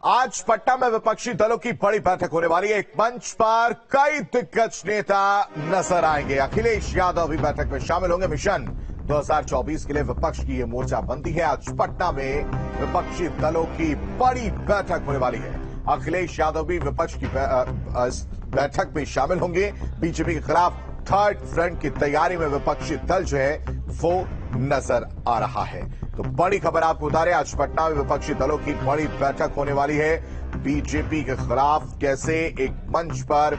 आज पटना में विपक्षी दलों की बड़ी बैठक होने वाली है। एक मंच पर कई दिग्गज नेता नजर आएंगे। अखिलेश यादव भी बैठक में शामिल होंगे। मिशन 2024 के लिए विपक्ष की यह मोर्चाबंदी है। आज पटना में विपक्षी दलों की बड़ी बैठक होने वाली है। अखिलेश यादव भी विपक्ष की बैठक में शामिल होंगे। बीजेपी के खिलाफ थर्ड फ्रंट की तैयारी में विपक्षी दल जो है वो नजर आ रहा है। तो बड़ी खबर आपको बता रहे हैं, आज पटना में विपक्षी दलों की बड़ी बैठक होने वाली है। बीजेपी के खिलाफ कैसे एक मंच पर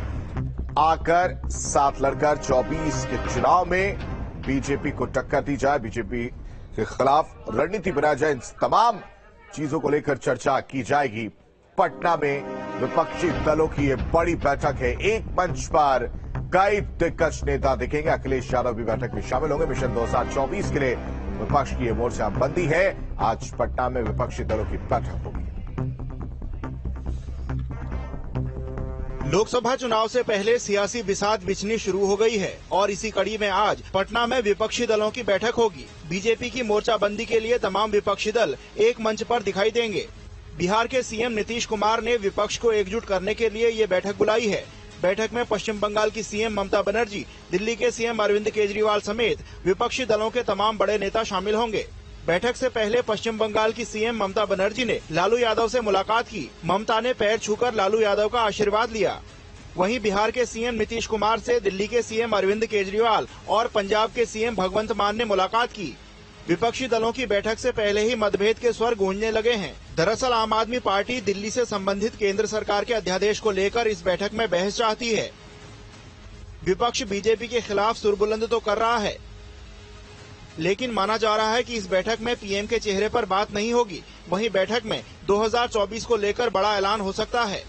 आकर साथ लड़कर 24 के चुनाव में बीजेपी को टक्कर दी जाए, बीजेपी के खिलाफ रणनीति बनाई जाए, इन तमाम चीजों को लेकर चर्चा की जाएगी। पटना में विपक्षी दलों की यह बड़ी बैठक है। एक मंच पर कई दिग्गज नेता दिखेंगे। अखिलेश यादव भी बैठक में शामिल होंगे। मिशन 2024 के लिए विपक्ष की यह मोर्चाबंदी है। आज पटना में विपक्षी दलों की बैठक होगी। लोकसभा चुनाव से पहले सियासी बिसात बिछनी शुरू हो गई है और इसी कड़ी में आज पटना में विपक्षी दलों की बैठक होगी। बीजेपी की मोर्चाबंदी के लिए तमाम विपक्षी दल एक मंच पर दिखाई देंगे। बिहार के सीएम नीतीश कुमार ने विपक्ष को एकजुट करने के लिए ये बैठक बुलाई है। बैठक में पश्चिम बंगाल की सीएम ममता बनर्जी, दिल्ली के सीएम अरविंद केजरीवाल समेत विपक्षी दलों के तमाम बड़े नेता शामिल होंगे। बैठक से पहले पश्चिम बंगाल की सीएम ममता बनर्जी ने लालू यादव से मुलाकात की। ममता ने पैर छूकर लालू यादव का आशीर्वाद लिया। वहीं बिहार के सीएम नीतीश कुमार से दिल्ली के सीएम अरविंद केजरीवाल और पंजाब के सीएम भगवंत मान ने मुलाकात की। विपक्षी दलों की बैठक से पहले ही मतभेद के स्वर गूंजने लगे हैं। दरअसल आम आदमी पार्टी दिल्ली से संबंधित केंद्र सरकार के अध्यादेश को लेकर इस बैठक में बहस चाहती है। विपक्ष बीजेपी के खिलाफ सुरबुलंद तो कर रहा है, लेकिन माना जा रहा है कि इस बैठक में पीएम के चेहरे पर बात नहीं होगी। वहीं बैठक में 2024 को लेकर बड़ा ऐलान हो सकता है।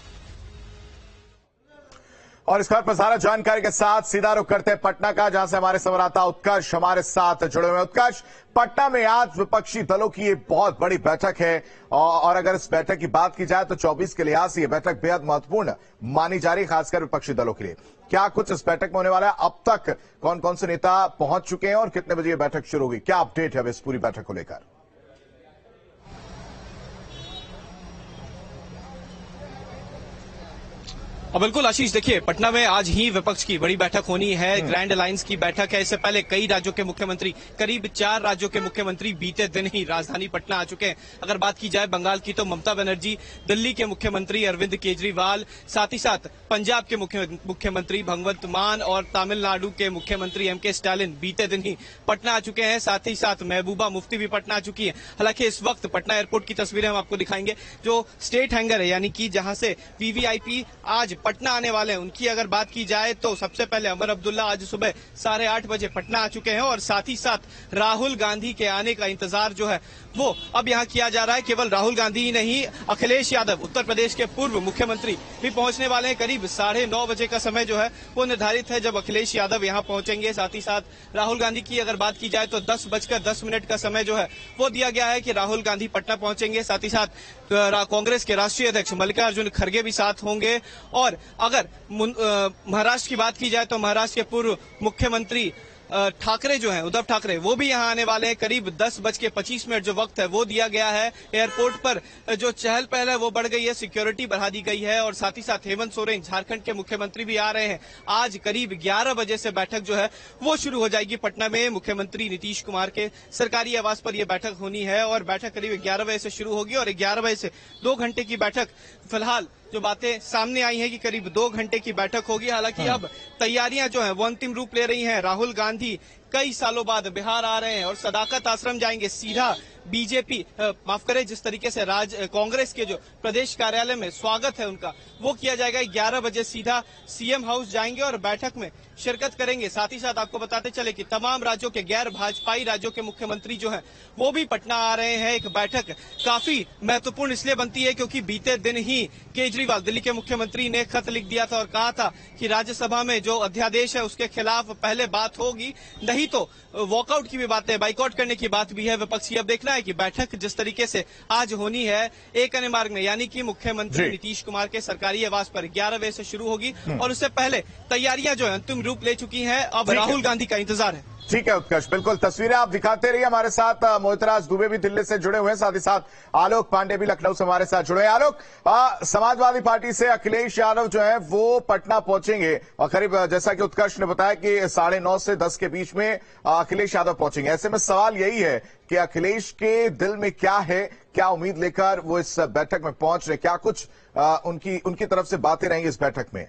और इस खबर पर ज्यादा जानकारी के साथ सीधा रुख करते हैं पटना का, जहां से हमारे संवाददाता उत्कर्ष हमारे साथ जुड़े हुए हैं। उत्कर्ष, पटना में आज विपक्षी दलों की ये बहुत बड़ी बैठक है और अगर इस बैठक की बात की जाए तो 24 के लिहाज से ये बैठक बेहद महत्वपूर्ण मानी जा रही है, खासकर विपक्षी दलों के लिए। क्या कुछ इस बैठक में होने वाला है? अब तक कौन कौन से नेता पहुंच चुके हैं और कितने बजे ये बैठक शुरू होगी? क्या अपडेट है इस पूरी बैठक को लेकर? बिल्कुल आशीष, देखिए पटना में आज ही विपक्ष की बड़ी बैठक होनी है। ग्रैंड अलायंस की बैठक है। इससे पहले कई राज्यों के मुख्यमंत्री, करीब 4 राज्यों के मुख्यमंत्री बीते दिन ही राजधानी पटना आ चुके हैं। अगर बात की जाए बंगाल की तो ममता बनर्जी, दिल्ली के मुख्यमंत्री अरविंद केजरीवाल, साथ ही साथ पंजाब के मुख्यमंत्री भगवंत मान और तमिलनाडु के मुख्यमंत्री एमके स्टालिन बीते दिन ही पटना आ चुके हैं। साथ ही साथ महबूबा मुफ्ती भी पटना आ चुकी है। हालांकि इस वक्त पटना एयरपोर्ट की तस्वीरें हम आपको दिखाएंगे, जो स्टेट हैंगर है, यानी कि जहां से वीवीआईपी आज पटना आने वाले हैं। उनकी अगर बात की जाए तो सबसे पहले अमर अब्दुल्ला आज सुबह 8:30 बजे पटना आ चुके हैं और साथ ही साथ राहुल गांधी के आने का इंतजार जो है वो अब यहां किया जा रहा है। केवल राहुल गांधी ही नहीं, अखिलेश यादव, उत्तर प्रदेश के पूर्व मुख्यमंत्री भी पहुंचने वाले हैं। करीब 9:30 बजे का समय जो है वो निर्धारित है जब अखिलेश यादव यहां पहुंचेंगे। साथ ही साथ राहुल गांधी की अगर बात की जाए तो 10:10 का समय जो है वो दिया गया है कि राहुल गांधी पटना पहुंचेंगे। साथ ही साथ कांग्रेस के राष्ट्रीय अध्यक्ष मल्लिकार्जुन खड़गे भी साथ होंगे। और अगर महाराष्ट्र की बात की जाए तो महाराष्ट्र के पूर्व मुख्यमंत्री ठाकरे जो हैं, उद्धव ठाकरे, वो भी यहां आने वाले हैं। करीब 10:25 जो वक्त है वो दिया गया है। एयरपोर्ट पर जो चहल पहल है वो बढ़ गई है, सिक्योरिटी बढ़ा दी गई है और साथ ही साथ हेमंत सोरेन, झारखंड के मुख्यमंत्री, भी आ रहे हैं। आज करीब 11 बजे से बैठक जो है वो शुरू हो जाएगी। पटना में मुख्यमंत्री नीतीश कुमार के सरकारी आवास पर यह बैठक होनी है और बैठक करीब 11 बजे से शुरू होगी और 11 बजे से 2 घंटे की बैठक। फिलहाल जो बातें सामने आई हैं कि करीब 2 घंटे की बैठक होगी। हालांकि अब तैयारियां जो हैं वो अंतिम रूप ले रही हैं। राहुल गांधी कई सालों बाद बिहार आ रहे हैं और सदाकत आश्रम जाएंगे, सीधा बीजेपी, माफ करें, जिस तरीके से कांग्रेस के जो प्रदेश कार्यालय में स्वागत है उनका वो किया जाएगा। 11 बजे सीधा सीएम हाउस जाएंगे और बैठक में शिरकत करेंगे। साथ ही साथ आपको बताते चले कि तमाम राज्यों के, गैर भाजपाई राज्यों के मुख्यमंत्री जो हैं वो भी पटना आ रहे हैं। एक बैठक काफी महत्वपूर्ण इसलिए बनती है क्योंकि बीते दिन ही केजरीवाल, दिल्ली के मुख्यमंत्री, ने खत लिख दिया था और कहा था कि राज्यसभा में जो अध्यादेश है उसके खिलाफ पहले बात होगी, नहीं तो वॉकआउट की भी बात है, बाइकआउट करने की बात भी है विपक्ष की। अब देखना है कि बैठक जिस तरीके से आज होनी है एक अन्य मार्ग में, यानी कि मुख्यमंत्री नीतीश कुमार के सरकारी आवास पर 11 बजे से शुरू होगी और उससे पहले तैयारियां जो है अंतिम रूप ले चुकी हैं। अब राहुल गांधी का इंतजार है। ठीक है उत्कर्ष, बिल्कुल तस्वीरें आप दिखाते रहिए हमारे साथ। मोहितराज दुबे भी दिल्ली से जुड़े हुए हैं, साथ ही साथ आलोक पांडे भी लखनऊ से हमारे साथ जुड़े हैं। आलोक, समाजवादी पार्टी से अखिलेश यादव जो है वो पटना पहुंचेंगे और करीब जैसा कि उत्कर्ष ने बताया कि 9:30 से 10 के बीच में अखिलेश यादव पहुंचेंगे। ऐसे में सवाल यही है कि अखिलेश के दिल में क्या है, क्या उम्मीद लेकर वो इस बैठक में पहुंच रहे, क्या कुछ उनकी तरफ से बातें रहेंगी इस बैठक में?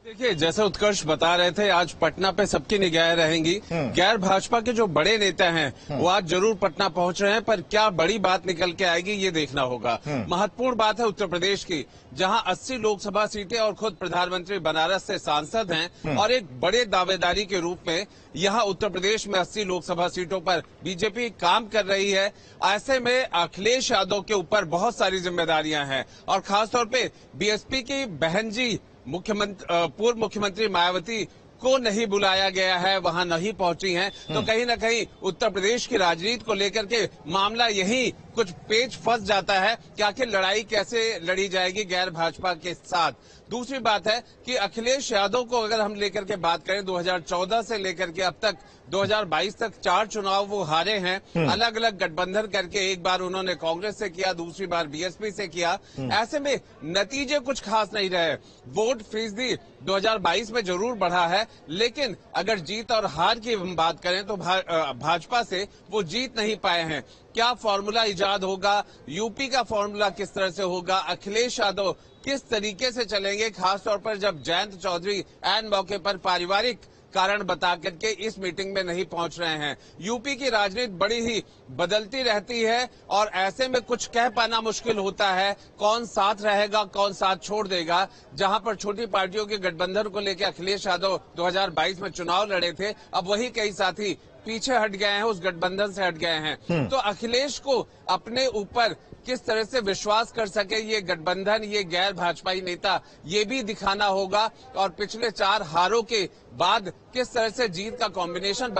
देखिए, जैसे उत्कर्ष बता रहे थे, आज पटना पे सबकी निगाहें रहेंगी। गैर भाजपा के जो बड़े नेता हैं वो आज जरूर पटना पहुंच रहे हैं, पर क्या बड़ी बात निकल के आएगी ये देखना होगा। महत्वपूर्ण बात है उत्तर प्रदेश की, जहां 80 लोकसभा सीटें और खुद प्रधानमंत्री बनारस से सांसद हैं और एक बड़े दावेदारी के रूप में यहां उत्तर प्रदेश में 80 लोकसभा सीटों पर बीजेपी काम कर रही है। ऐसे में अखिलेश यादव के ऊपर बहुत सारी जिम्मेदारियां हैं और खासतौर पे बीएसपी की बहन जी पूर्व मुख्यमंत्री मायावती को नहीं बुलाया गया है, वहां नहीं पहुंची हैं, तो कहीं न कहीं उत्तर प्रदेश की राजनीति को लेकर के मामला यही कुछ पेच फंस जाता है कि आखिर लड़ाई कैसे लड़ी जाएगी गैर भाजपा के साथ। दूसरी बात है कि अखिलेश यादव को अगर हम लेकर के बात करें, 2014 से लेकर के अब तक 2022 तक 4 चुनाव वो हारे हैं, अलग अलग गठबंधन करके। एक बार उन्होंने कांग्रेस से किया, दूसरी बार बीएसपी से किया। ऐसे में नतीजे कुछ खास नहीं रहे। वोट फीसदी 2022 में जरूर बढ़ा है, लेकिन अगर जीत और हार की हम बात करें तो भाजपा से वो जीत नहीं पाए हैं। क्या फॉर्मूला इजाद होगा, यूपी का फॉर्मूला किस तरह से होगा, अखिलेश यादव किस तरीके से चलेंगे, खासतौर पर जब जयंत चौधरी ऐन मौके पर पारिवारिक कारण बता करके इस मीटिंग में नहीं पहुंच रहे हैं। यूपी की राजनीति बड़ी ही बदलती रहती है और ऐसे में कुछ कह पाना मुश्किल होता है, कौन साथ रहेगा कौन साथ छोड़ देगा। जहां पर छोटी पार्टियों के गठबंधन को लेकर अखिलेश यादव 2022 में चुनाव लड़े थे, अब वही कई साथी पीछे हट गए हैं, उस गठबंधन से हट गए हैं। तो अखिलेश को अपने ऊपर किस तरह से विश्वास कर सके ये गठबंधन, ये गैर भाजपाई नेता, ये भी दिखाना होगा। और पिछले 4 हारों के बाद किस तरह से जीत का कॉम्बिनेशन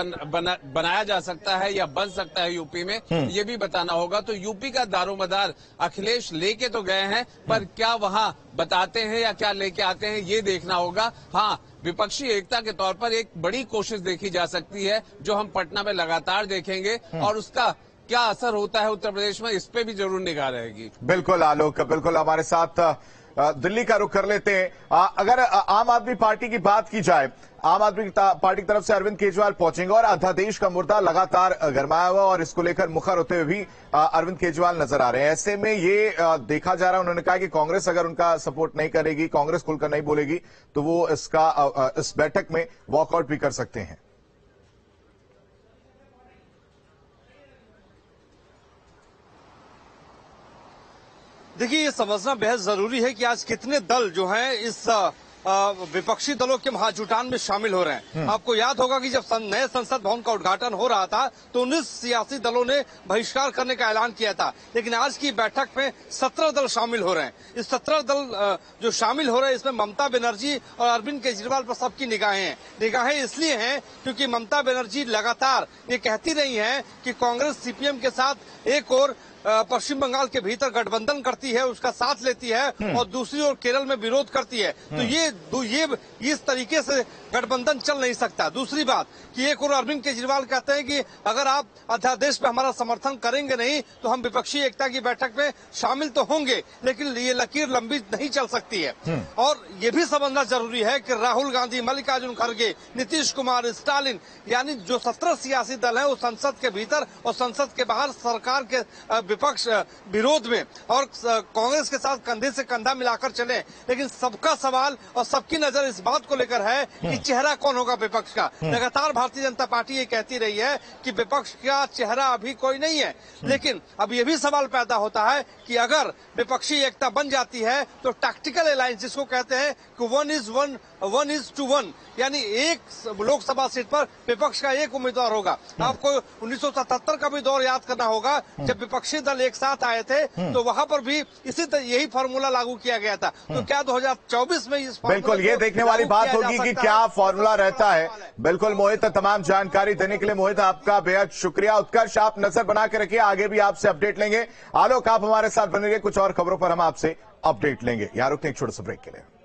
बनाया जा सकता है या बन सकता है यूपी में, ये भी बताना होगा। तो यूपी का दारोमदार अखिलेश लेके तो गए हैं, पर क्या वहां बताते हैं या क्या लेके आते हैं ये देखना होगा। हाँ, विपक्षी एकता के तौर पर एक बड़ी कोशिश देखी जा सकती है, जो हम पटना में लगातार देखेंगे और उसका क्या असर होता है उत्तर प्रदेश में, इस पे भी जरूर निगाह रहेगी। बिल्कुल आलोक, बिल्कुल हमारे साथ दिल्ली का रुख कर लेते हैं। अगर आम आदमी पार्टी की बात की जाए, आम आदमी पार्टी की तरफ से अरविंद केजरीवाल पहुंचेंगे और अध्यादेश का मुद्दा लगातार गरमाया हुआ और इसको लेकर मुखर होते हुए भी अरविंद केजरीवाल नजर आ रहे हैं। ऐसे में ये देखा जा रहा है, उन्होंने कहा कि कांग्रेस अगर उनका सपोर्ट नहीं करेगी, कांग्रेस खुलकर नहीं बोलेगी, तो वो इस बैठक में वॉकआउट भी कर सकते हैं। देखिए, ये समझना बेहद जरूरी है कि आज कितने दल जो हैं इस विपक्षी दलों के महाजुटान में शामिल हो रहे हैं। आपको याद होगा कि जब नए संसद भवन का उद्घाटन हो रहा था तो 19 सियासी दलों ने बहिष्कार करने का ऐलान किया था, लेकिन आज की बैठक में 17 दल शामिल हो रहे हैं। इस 17 दल जो शामिल हो रहे हैं, इसमें ममता बनर्जी और अरविंद केजरीवाल पर सबकी निगाहें हैं। निगाहें इसलिए हैं क्योंकि ममता बनर्जी लगातार ये कहती रही हैं कि कांग्रेस सीपीएम के साथ एक और पश्चिम बंगाल के भीतर गठबंधन करती है, उसका साथ लेती है और दूसरी ओर केरल में विरोध करती है। तो ये इस तरीके से गठबंधन चल नहीं सकता। दूसरी बात कि एक और अरविंद केजरीवाल कहते हैं कि अगर आप अध्यादेश पे हमारा समर्थन करेंगे नहीं तो हम विपक्षी एकता की बैठक में शामिल तो होंगे, लेकिन ये लकीर लंबी नहीं चल सकती है। और ये भी समझना जरूरी है कि राहुल गांधी, मल्लिकार्जुन खड़गे, नीतीश कुमार, स्टालिन, यानी जो 17 सियासी दल हैं वो संसद के भीतर और संसद के बाहर सरकार के विपक्ष विरोध में और कांग्रेस के साथ कंधे से कंधा मिलाकर चले। लेकिन सबका सवाल और सबकी नजर इस बात को लेकर है कि चेहरा कौन होगा विपक्ष का। लगातार भारतीय जनता पार्टी ये कहती रही है कि विपक्ष का चेहरा अभी कोई नहीं है, लेकिन अब ये भी सवाल पैदा होता है कि अगर विपक्षी एकता बन जाती है तो टैक्टिकल अलायंस, जिसको कहते हैं कि 1:1, यानी एक लोकसभा सीट पर विपक्ष का एक उम्मीदवार होगा। आपको 1977 का भी दौर याद करना होगा, जब विपक्षी दल एक साथ आए थे तो वहां पर भी यही फार्मूला लागू किया गया था। तो क्या 2024 में इस बिल्कुल ये देखने वाली बात होगी कि क्या फॉर्मूला रहता है। बिल्कुल मोहित, तमाम जानकारी देने के लिए मोहित आपका बेहद शुक्रिया। उत्कर्ष, आप नजर बना के रखिए, आगे भी आपसे अपडेट लेंगे। आलोक, आप हमारे साथ बनेंगे, कुछ और खबरों पर हम आपसे अपडेट लेंगे। यहाँ रुकते एक छोटे से ब्रेक के लिए।